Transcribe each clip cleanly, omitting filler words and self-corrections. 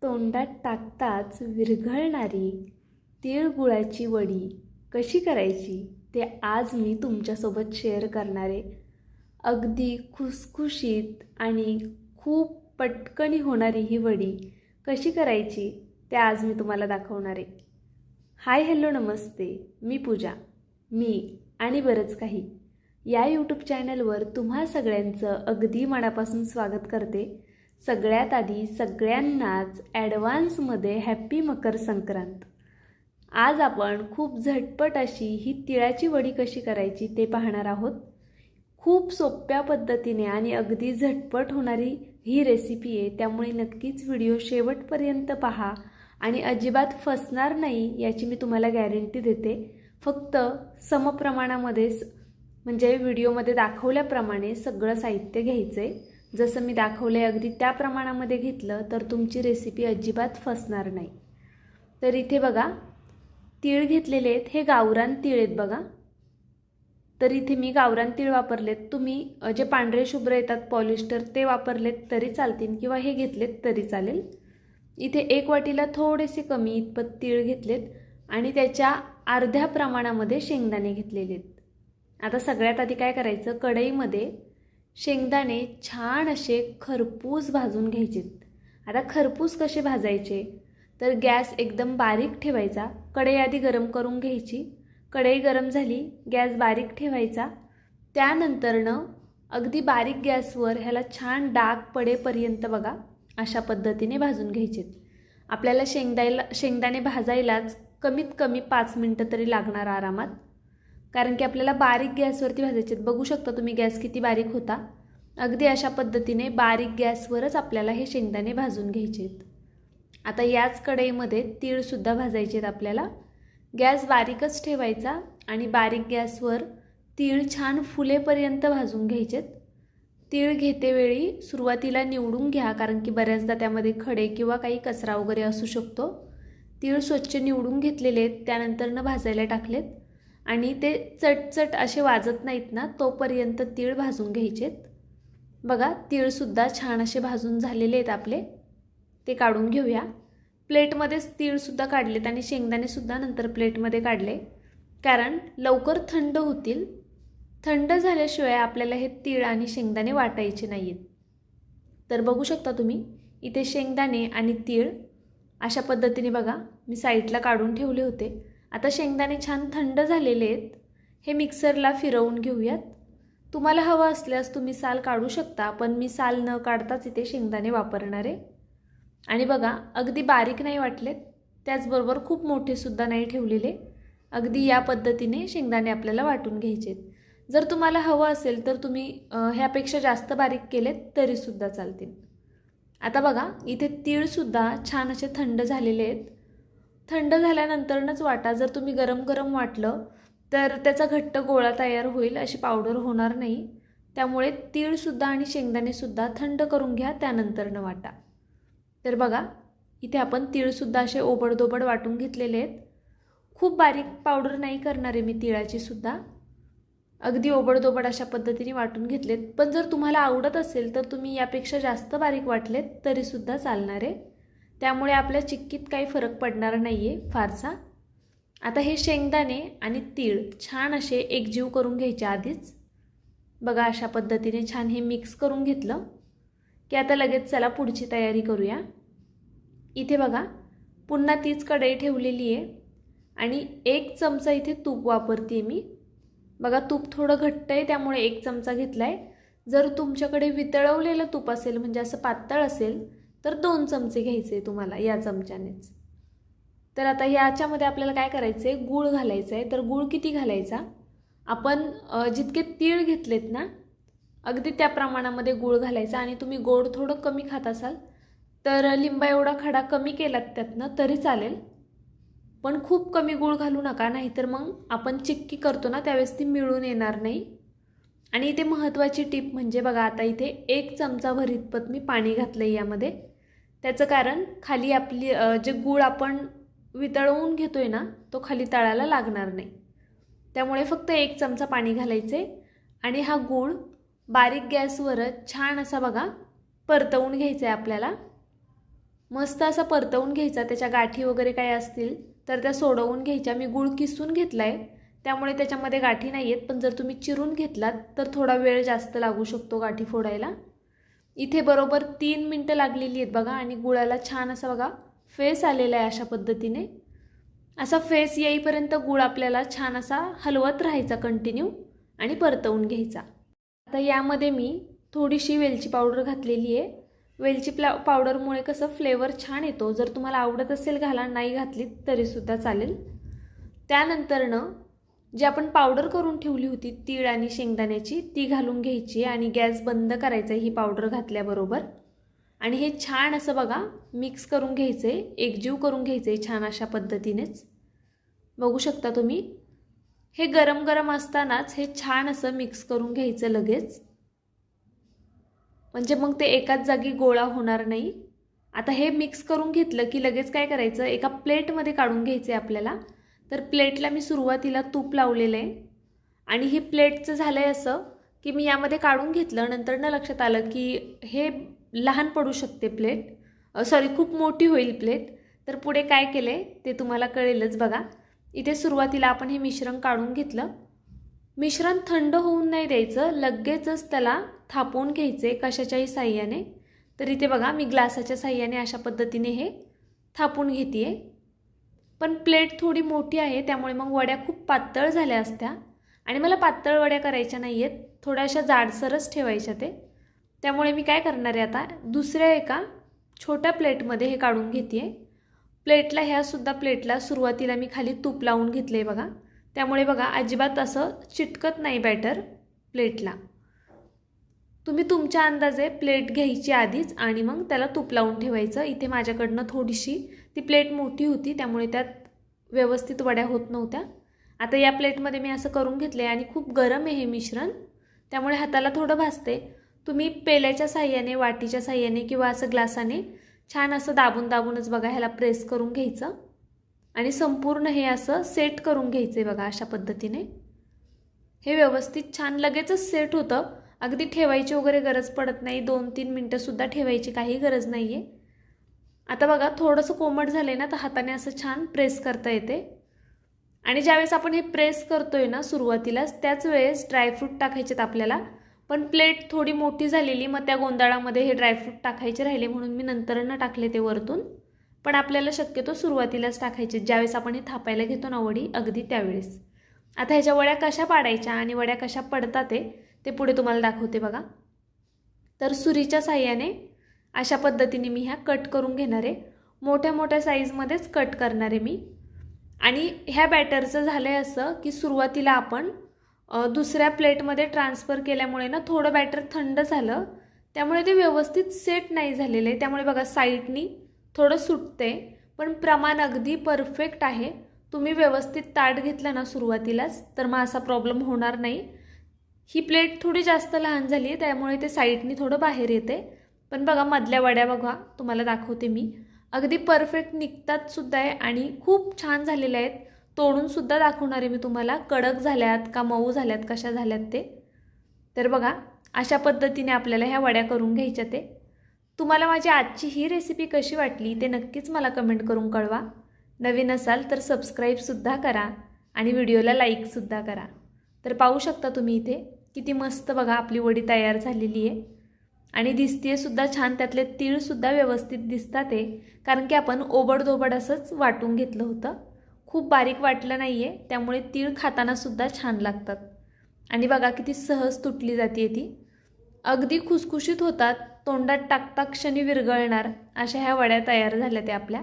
तोंडात टाकताच विरघळणारी तिळगुळाची वडी कशी करायची ते आज मी तुमच्यासोबत शेअर करणार आहे. अगदी खुसखुशीत आणि खूप पटकन होणारी ही वडी कशी करायची ते आज मी तुम्हाला दाखवणार आहे. हाय हॅलो नमस्ते, मी पूजा. मी आणि बरंच काही या यूट्यूब चॅनलवर तुम्हा सगळ्यांचं अगदी मनापासून स्वागत करते. सगळ्यात आधी सगळ्यांनाच ॲडव्हान्समध्ये हॅप्पी मकर संक्रांत. आज आपण खूप झटपट अशी ही तिळाची वडी कशी करायची ते पाहणार आहोत. खूप सोप्या पद्धतीने आणि अगदी झटपट होणारी ही रेसिपी आहे, त्यामुळे नक्कीच व्हिडिओ शेवटपर्यंत पहा आणि अजिबात फसणार नाही याची मी तुम्हाला गॅरंटी देते. फक्त समप्रमाणामध्ये म्हणजे व्हिडिओमध्ये दाखवल्याप्रमाणे सगळं साहित्य घ्यायचं आहे. जसं मी दाखवले अगदी त्या प्रमाणामध्ये घेतलं तर तुमची रेसिपी अजिबात फसणार नाही. तर इथे बघा तीळ घेतलेले आहेत, हे गावरान तीळ आहेत बघा. तर इथे मी गावरान तीळ वापरलेत. तुम्ही जे पांढरे शुभ्र येतात पॉलिस्टर ते वापरलेत तरी चालतील किंवा हे घेतलेत तरी चालेल. इथे 1 वाटीला थोडेसे कमी इतपत तीळ घेतलेत आणि त्याच्या अर्ध्या प्रमाणामध्ये शेंगदाणे घेतलेले आहेत. आता सगळ्यात आधी काय करायचं, कढईमध्ये शेंगदाणे छान असे खरपूस भाजून घ्यायचेत. आता खरपूस कसे भाजायचे तर गॅस एकदम बारीक ठेवायचा, कढई आधी गरम करून घ्यायची. कढई गरम झाली, गॅस बारीक ठेवायचा. त्यानंतरनं अगदी बारीक गॅसवर ह्याला छान डाग पडेपर्यंत बघा अशा पद्धतीने भाजून घ्यायचेत. आपल्याला शेंगदाणे भाजायलाच कमीत कमी 5 मिनटं तरी लागणार आरामात, कारण की आपल्याला बारीक गॅसवरती भाजायचे. बघू शकता तुम्ही गॅस किती बारीक होता. अगदी अशा पद्धतीने बारीक गॅसवरच आपल्याला हे शेंगदाणे भाजून घ्यायचे आहेत. आता याच कढईमध्ये तीळसुद्धा भाजायचे आहेत आपल्याला. गॅस बारीकच ठेवायचा आणि बारीक गॅसवर तीळ छान फुलेपर्यंत भाजून घ्यायचेत. तीळ घेतेवेळी सुरुवातीला निवडून घ्या, कारण की बऱ्याचदा त्यामध्ये खडे किंवा काही कचरा वगैरे असू शकतो. तीळ स्वच्छ निवडून घेतलेले आहेत, त्यानंतरनं भाजायला टाकलेत आणि ते चटचट असे वाजत नाहीत ना तोपर्यंत तीळ भाजून घ्यायचेत. बघा तीळसुद्धा छान असे भाजून झालेले आहेत आपले. ते काढून घेऊया. प्लेटमध्येच तीळसुद्धा काढलेत आणि शेंगदाणेसुद्धा नंतर प्लेटमध्ये काढले, कारण लवकर थंड होतील. थंड झाल्याशिवाय आपल्याला हे तीळ आणि शेंगदाणे वाटायचे नाही आहेत. तर बघू शकता तुम्ही इथे शेंगदाणे आणि तीळ अशा पद्धतीने बघा मी साईडला काढून ठेवले होते. आता शेंगदाणे छान थंड झालेले आहेत, हे मिक्सरला फिरवून घेऊयात. तुम्हाला हवं असल्यास तुम्ही साल काढू शकता, पण मी साल न काढताच इथे शेंगदाणे वापरणार आहे. आणि बघा अगदी बारीक नाही वाटलेत, त्याचबरोबर खूप मोठेसुद्धा नाही ठेवलेले. अगदी या पद्धतीने शेंगदाणे आपल्याला वाटून घ्यायचेत. जर तुम्हाला हवं असेल तर तुम्ही ह्यापेक्षा जास्त बारीक केलेत तरीसुद्धा चालतील. आता बघा इथे तीळसुद्धा छान असे थंड झालेले आहेत. थंड झाल्यानंतरच वाटा. जर तुम्ही गरम गरम वाटलं तर त्याचा घट्ट गोळा तयार होईल, अशी पावडर होणार नाही. त्यामुळे तीळसुद्धा आणि शेंगदाणेसुद्धा थंड करून घ्या, त्यानंतरनं वाटा. तर बघा इथे आपण तीळसुद्धा असे ओबडधोबड वाटून घेतलेले आहेत. खूप बारीक पावडर नाही करणार आहे मी तिळाचीसुद्धा, अगदी ओबडधोबड अशा पद्धतीने वाटून घेतलेत. पण जर तुम्हाला आवडत असेल तर तुम्ही यापेक्षा जास्त बारीक वाटलेत तरीसुद्धा चालणार आहे. त्यामुळे आपल्या चिक्कीत काही फरक पडणार नाही आहे फारसा. आता हे शेंगदाणे आणि तीळ छान असे एकजीव करून घ्यायचे आधीच. बघा अशा पद्धतीने छान हे मिक्स करून घेतलं की आता लगेच चला पुढची तयारी करूया. इथे बघा पुन्हा तीच कढई ठेवलेली आहे आणि 1 चमचा इथे तूप वापरते मी. बघा तूप थोडं घट्ट आहे त्यामुळे 1 चमचा घेतला आहे. जर तुमच्याकडे वितळवलेलं तूप असेल म्हणजे असं पातळ असेल तर 2 चमचे घ्यायचे तुम्हाला या चमच्यानेच. तर आता याच्यामध्ये आपल्याला काय करायचं आहे, गूळ घालायचं आहे. तर गूळ किती घालायचा, आपण जितके तीळ घेतलेत ना अगदी त्या प्रमाणामध्ये गूळ घालायचा. आणि तुम्ही गोड थोडं कमी खात असाल तर लिंबा एवढा खडा कमी केलात त्यातनं तरी चालेल, पण खूप कमी गूळ घालू नका, नाहीतर मग आपण चिक्की करतो ना त्यावेळेस ती मिळून येणार नाही. आणि इथे महत्त्वाची टिप म्हणजे बघा आता इथे 1 चमचाभर इतपत मी पाणी घातलं आहे यामध्ये. त्याचं कारण खाली आपली जे गूळ आपण वितळवून घेतोय ना तो खाली तळाला लागणार नाही. त्यामुळे फक्त 1 चमचा पाणी घालायचे आणि हा गूळ बारीक गॅसवर छान असा बघा परतवून घ्यायचा आहे आपल्याला. मस्त असा परतवून घ्यायचा. त्याच्या गाठी वगैरे काही असतील तर त्या सोडवून घ्यायच्या. मी गूळ किसून घेतला आहे त्यामुळे त्याच्यामध्ये गाठी नाही आहेत, पण जर तुम्ही चिरून घेतलात तर थोडा वेळ जास्त लागू शकतो गाठी फोडायला. इथे बरोबर 3 मिनटं लागलेली आहेत बघा. आणि गुळाला छान असा बघा फेस आलेला आहे. अशा पद्धतीने असा फेस येईपर्यंत गूळ आपल्याला छान असा हलवत राहायचा कंटिन्यू आणि परतवून घ्यायचा. आता यामध्ये मी थोडीशी वेलची पावडर घातलेली आहे. वेलची पावडरमुळे कसं फ्लेवर छान येतो. जर तुम्हाला आवडत असेल घाला, नाही घातली तरीसुद्धा चालेल. त्यानंतरनं जी आपण पावडर करून ठेवली होती तीळ आणि शेंगदाण्याची, ती घालून घ्यायची आणि गॅस बंद करायचा ही पावडर घातल्याबरोबर. आणि हे छान असं बघा मिक्स करून घ्यायचे, एकजीव करून घ्यायचे छान अशा पद्धतीनेच. बघू शकता तुम्ही हे गरम गरम असतानाच हे छान असं मिक्स करून घ्यायचं लगेच, म्हणजे मग ते एकाच जागी गोळा होणार नाही. आता हे मिक्स करून घेतलं की लगेच काय करायचं, एका प्लेटमध्ये काढून घ्यायचे आपल्याला. तर प्लेटला मी सुरुवातीला तूप लावलेलं आहे आणि हे प्लेटचं झालं आहे असं की मी यामध्ये काढून घेतलं. नंतर न लक्षात आलं की हे लहान पडू शकते प्लेट, खूप मोठी होईल प्लेट. तर पुढे काय केले ते तुम्हाला कळेलच बघा. इथे सुरुवातीला आपण हे मिश्रण काढून घेतलं. मिश्रण थंड होऊन नाही द्यायचं, लगेचच त्याला थापवून घ्यायचे कशाच्याही साह्याने. तर इथे बघा मी ग्लासाच्या साह्याने अशा पद्धतीने हे थापून घेते. पण प्लेट थोडी मोठी आहे त्यामुळे मग वड्या खूप पातळ झाल्या असत्या आणि मला पातळ वड्या करायच्या नाही आहेत, थोड्याशा जाडसरच ठेवायच्या ते. त्यामुळे मी काय करणार आहे आता दुसऱ्या एका छोट्या प्लेटमध्ये हे काढून घेते. प्लेटला ह्यासुद्धा प्लेटला सुरुवातीला मी खाली तूप लावून घेतले बघा. त्यामुळे बघा अजिबात असं चिटकत नाही बॅटर प्लेटला. तुम्ही तुमच्या अंदाजे प्लेट घ्यायची आधीच आणि मग त्याला तूप लावून ठेवायचं. इथे माझ्याकडनं थोडीशी ती प्लेट मोठी होती त्यामुळे त्यात व्यवस्थित वड्या होत नव्हत्या. आता या प्लेटमध्ये मी असं करून घेतले आणि खूप गरम आहे हे मिश्रण त्यामुळे हाताला थोडं भाजते. तुम्ही पेल्याच्या साह्याने, वाटीच्या साह्याने किंवा असं ग्लासाने छान असं दाबून दाबूनच बघा ह्याला प्रेस करून घ्यायचं आणि संपूर्ण हे असं सेट करून घ्यायचे बघा. अशा पद्धतीने हे व्यवस्थित छान लगेचच सेट होतं. अगदी ठेवायची वगैरे गरज पडत नाही, 2-3 मिनटंसुद्धा ठेवायची काही गरज नाही आहे. आता बघा थोडंसं कोमट झालं ना तर हाताने असं छान प्रेस करता येते. आणि ज्यावेळेस आपण हे प्रेस करतोय ना सुरुवातीलाच त्याच वेळेस ड्रायफ्रूट टाकायचेत आपल्याला. पण प्लेट थोडी मोठी झालेली, मग त्या गोंधळामध्ये हे ड्रायफ्रूट टाकायचे राहिले म्हणून मी नंतरनं टाकले ते वरतून. पण आपल्याला शक्यतो सुरुवातीलाच टाकायचे ज्यावेळेस आपण हे थापायला घेतो ना वडी, अगदी त्यावेळेस. आता ह्याच्या वड्या कशा पाडायच्या आणि वड्या कशा पडतात ते पुढे तुम्हाला दाखवते बघा. तर सुरीच्या साह्याने अशा पद्धतीने मी ह्या कट करून घेणार आहे. मोठ्या मोठ्या साईजमध्येच कट करणार आहे मी. आणि ह्या बॅटरचं झालं आहे असं की सुरुवातीला आपण दुसऱ्या प्लेटमध्ये ट्रान्सफर केल्यामुळे ना थोडं बॅटर थंड झालं त्यामुळे ते व्यवस्थित सेट नाही झालेलं आहे. त्यामुळे बघा साईडनी थोडं सुटते, पण प्रमाण अगदी परफेक्ट आहे. तुम्ही व्यवस्थित ताट घेतलं ना सुरुवातीलाच तर मग असा प्रॉब्लेम होणार नाही. ही प्लेट थोडी जास्त लहान झाली आहे त्यामुळे ते साईडनी थोडं बाहेर येते. पण बघा मधल्या वड्या बघा तुम्हाला दाखवते मी, अगदी परफेक्ट निघतात सुद्धा आहे आणि खूप छान झालेल्या आहेत. तोडून सुद्धा दाखवणार आहे मी तुम्हाला कडक झाल्यात का मऊ झाल्यात कशा झाल्यात ते. तर बघा अशा पद्धतीने आपल्याला ह्या वड्या करून घ्यायच्या. ते तुम्हाला माझी आजची ही रेसिपी कशी वाटली ते नक्कीच मला कमेंट करून कळवा. नवीन असाल तर सबस्क्राईबसुद्धा करा आणि व्हिडिओला लाईकसुद्धा करा. तर पाहू शकता तुम्ही इथे किती मस्त बघा आपली वडी तयार झालेली आहे आणि दिसते सुद्धा छान. त्यातले तीळसुद्धा व्यवस्थित दिसतात कारण की आपण ओबडधोबड असंच वाटून घेतलं होतं. खूप बारीक वाटलं नाही आहे त्यामुळे तीळ खातानासुद्धा छान लागतात. आणि बघा किती सहज तुटली जाते ती, अगदी खुसखुशीत होतात. तोंडात टाकता क्षणी विरघळणार अशा ह्या वड्या तयार झाल्या त्या आपल्या.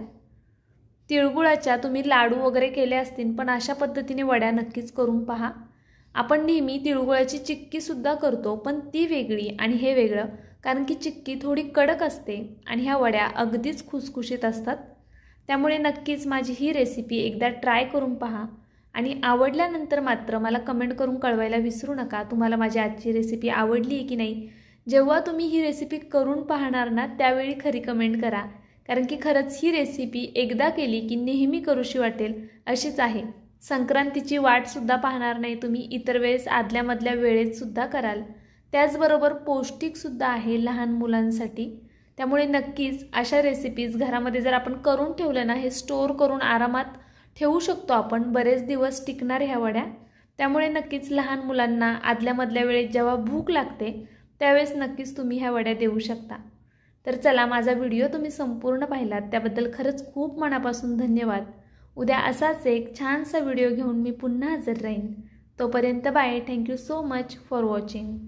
तिळगुळाच्या तुम्ही लाडू वगैरे केले असतील पण अशा पद्धतीने वड्या नक्कीच करून पहा. आपण नेहमी तिळगुळाची चिक्कीसुद्धा करतो पण ती वेगळी आणि हे वेगळं, कारण की चिक्की थोडी कडक असते आणि ह्या वड्या अगदीच खुसखुशीत असतात. त्यामुळे नक्कीच माझी ही रेसिपी एकदा ट्राय करून पहा आणि आवडल्यानंतर मात्र मला कमेंट करून कळवायला विसरू नका तुम्हाला माझी आजची रेसिपी आवडली आहे की नाही. जेव्हा तुम्ही ही रेसिपी करून पाहणार ना त्यावेळी खरी कमेंट करा, कारण की खरंच ही रेसिपी एकदा केली की नेहमी करूशी वाटेल अशीच आहे. संक्रांतीची वाटसुद्धा पाहणार नाही तुम्ही, इतर वेळेस आदल्यामधल्या वेळेतसुद्धा कराल. त्याचबरोबर पौष्टिकसुद्धा आहे लहान मुलांसाठी. त्यामुळे नक्कीच अशा रेसिपीज घरामध्ये जर आपण करून ठेवलं ना, हे स्टोअर करून आरामात ठेवू शकतो आपण, बरेच दिवस टिकणार ह्या वड्या. त्यामुळे नक्कीच लहान मुलांना आदल्यामधल्या वेळेत जेव्हा भूक लागते त्यावेळेस नक्कीच तुम्ही ह्या वड्या देऊ शकता. तर चला, माझा व्हिडिओ तुम्ही संपूर्ण पाहिलात त्याबद्दल खरंच खूप मनापासून धन्यवाद. उद्या असाच एक छानसा व्हिडिओ घेऊन मी पुन्हा हजर राहीन. तोपर्यंत bye. Thank you so much for watching.